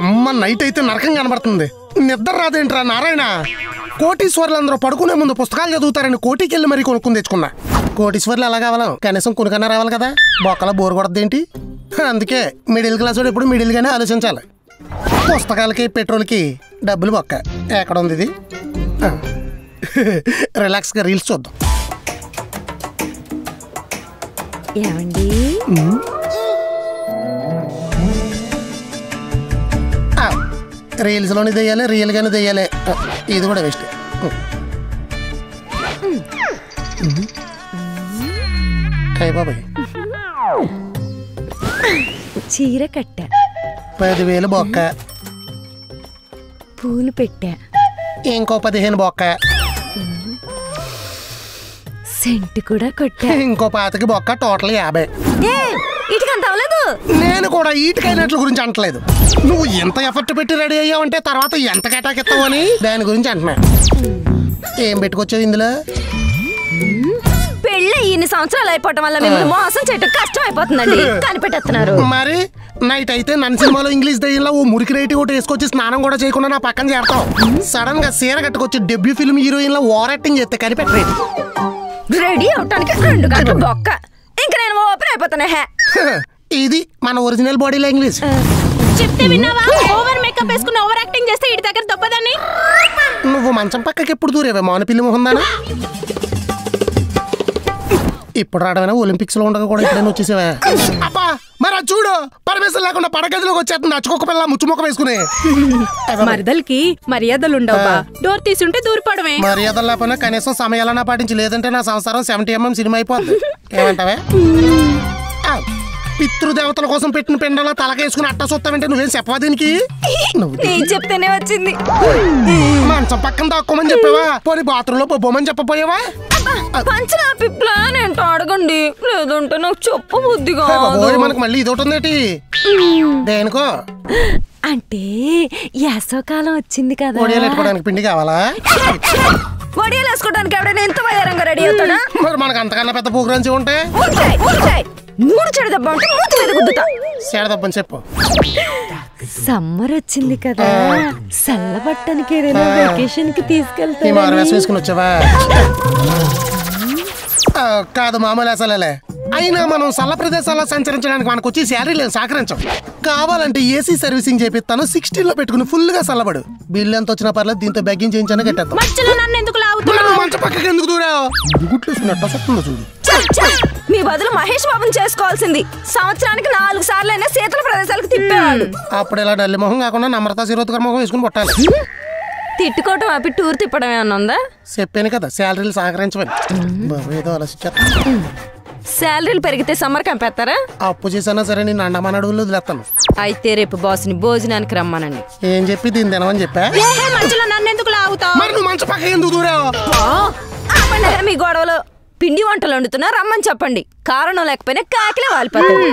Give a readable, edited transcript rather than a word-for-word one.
అమ్మ నైట్ అయితే నరకం కనబడుతుంది. నిద్ర రాదేంట్రా నారాయణ. కోటీశ్వర్లందరూ పడుకునే ముందు పుస్తకాలు చదువుతారని కోటికి వెళ్ళి మరీ కొనుక్కుని తెచ్చుకున్నా. కోటీశ్వర్లు ఎలా కావాలం, కనీసం కొనుకన్నా రావాలి కదా. బొక్కల బోరు కొడద్దేంటి. అందుకే మిడిల్ క్లాస్ వాడు ఎప్పుడు మిడిల్ గానే ఆలోచించాలి. పుస్తకాలకి పెట్రోల్కి డబ్బులు బొక్క. ఎక్కడ ఉంది ఇది? రిలాక్స్ గా రీల్స్ చూద్దాం. ఏమండి రీల్స్ లోని దెయ్యాలి, రియల్ గానే దెయ్యాలి. ఇది కూడా వేస్ట్. అయ్య బాబాయ్, చీర కట్ట, 10,000 బొక్క, పూలు పెట్టా, ఇంకో 15 బొక్క, సెంటు కూడా కొట్టా, ఇంకో 25 బొక్క, టోటల్ 50. ఇటుకంత అవ్వలేదు. నేను కూడా ఈటికైనట్ల గురించి అంటలేదు. నువ్వు ఎంత ఎఫర్ట్ పెట్టి రెడీ అయ్యావంటే తర్వాత ఎంత కేటాకిస్తావు అని దాని గురించి అంటున్నా. ఏం పెట్టుకొచ్చావు ఇందులో? పెళ్ళి ఇన్ని సంవత్సరాలు అయిపోవటం వల్ల మిమ్మల్ని మోసం చేయటం కష్టం అయిపోతుందండి. కనిపెట్టేస్తున్నారు. మరి నైట్ అయితే నన్ను సినిమాలో ఇంగ్లీష్ దయ్యంలో ఓ మురికి రేటి ఒకటి వేసుకొచ్చి స్నానం కూడా చేయకుండా నా పక్కన చేరతావు. సడన్ గా సీర కట్టుకొచ్చి డెబ్యూ ఫిల్మ్ హీరోయిన్ లో ఓవర్ యాక్టింగ్ చేస్తే కనిపెట్టలేదు. రెడీ అవటానికి 2 గంటలు బొక్క. ఇంకా నేను ఓపెన్ అయిపోతానే. ఇది మన ఒరిజినల్ బాడీ లాంగ్వేజ్. చెప్తే విన్నావా? ఓవర్ మేకప్ వేసుకుని ఓవర్ యాక్టింగ్ చేస్తే ఇటు దగ్గర దొబ్బదని. నువ్వు మంచం పక్కకి ఎప్పుడు దూరేవే మాన పిల్లి మొహందానా? ఇప్పుడు రావడమైనా ఒలింపిక్స్ లో ఉండగా కూడా ఇప్పుడైనా వచ్చేసేవా? అబ్బా మరి అది చూడు, పరమేశ్వరం లేకుండా పడగదిలోకి వచ్చేస్తుంది అచ్చుకొక్క పిల్ల ముచ్చుమొక్క వేసుకుని. మరదలకి మర్యాదలు ఉండవు. డోర్ తీసుంటే దూరిపోవడమే. మర్యాదలు లేకపోయినా కనీసం సమయాలన్నా పాటించి, లేదంటే నా సంసారం 70mm సినిమా అయిపోద్ది. ఏమంటావే? పితృదేవతల కోసం పెట్టిన పెండలో తలకేసుకుని అట్ట చూస్తావంటే నువ్వేం చెప్పవా దీనికి? నేను చెప్తేనే వచ్చింది. మంచం పక్కన దాక్కోమని చెప్పావా? పోనీ బాత్రూంలో బొమ్మని చెప్పపోయావా? పంచనా ప్లాన్ ఏంటో అడగండి, లేదంటే నాకు చెప్ప బుద్ధిగా. మనకు మళ్ళీ ఇది ఒకటి ఉందేటి? దేనికో అంటే యాసవకాలం వచ్చింది కదా. వడియాలు పెట్టుకోవడానికి పిండి కావాలా? వడియాలు వేసుకోవడానికి ఎవడైనా ఎంత వయ్యారంగా రెడీ అవుతాడా? మరి మనకు అంతకన్నా పెద్ద ప్రోగ్రామ్స్ ఉంటాయి. 3 చెడు దెబ్బ అంటే మూతి మీద గుద్దుతా. చెడదబ్బని చెప్పు. సమ్మర్ వచ్చింది కదా, చల్లబట్టడానికి ఏదైనా వెకేషన్ కి తీసుకెళ్తా. వేసుకుని వచ్చావా? కాదు మామూలు అసలే. అయినా మనం సల్ల ప్రదేశాల్లో సంచరించడానికి మనకు వచ్చి శాలరీ సహకరించాం. కావాలంటే ఏసీ సర్వీసింగ్ చేపిస్తాను, 16లో పెట్టుకుని ఫుల్ గా చల్లబడు. బిల్లు ఎంత వచ్చినా పర్లేదు, దీంతో బెగ్గింగ్ చేయించాను కట్టేస్తాం. మంచం పక్కకి ఎందుకు దూరావు? గుట్లేసుకున్నట్టు చూడు. మీ బదులు మహేష్ బాబుని చేసుకోవాల్సింది. సంవత్సరానికి 4 సార్లు అయినా శీతల ప్రదేశాలకు తిప్పేవాడు. అప్పుడు ఇలా డల్లి మొహం కాకుండా నమ్రతా శిరోద్కర్ మొహం వేసుకుని కొట్టాలి. తిట్టుకోవటం ఆపి టూర్ తిప్పడం ఏమన్నా ఉందా? చెప్పాను కదా శాలరీలు సహకరించమని. ఏదో ఆలోచించా. శాలరీలు పెరిగితే సమ్మర్ కంపేస్తారా? అప్పు చేసినా సరే నేను అండమాన అడవులు వదిలేస్తాను. అయితే రేపు బాస్ని భోజనానికి రమ్మనండి. ఏం చెప్పి దీన్ని తినమని చెప్పా? మరి నువ్వు మంచం పక్కకి ఎందుకు దూరావు? మీ గొడవలో పిండి వంటలు వండుతున్నా రమ్మని చెప్పండి. కారణం లేకపోయినా కాకిలే వాలిపోతాయి.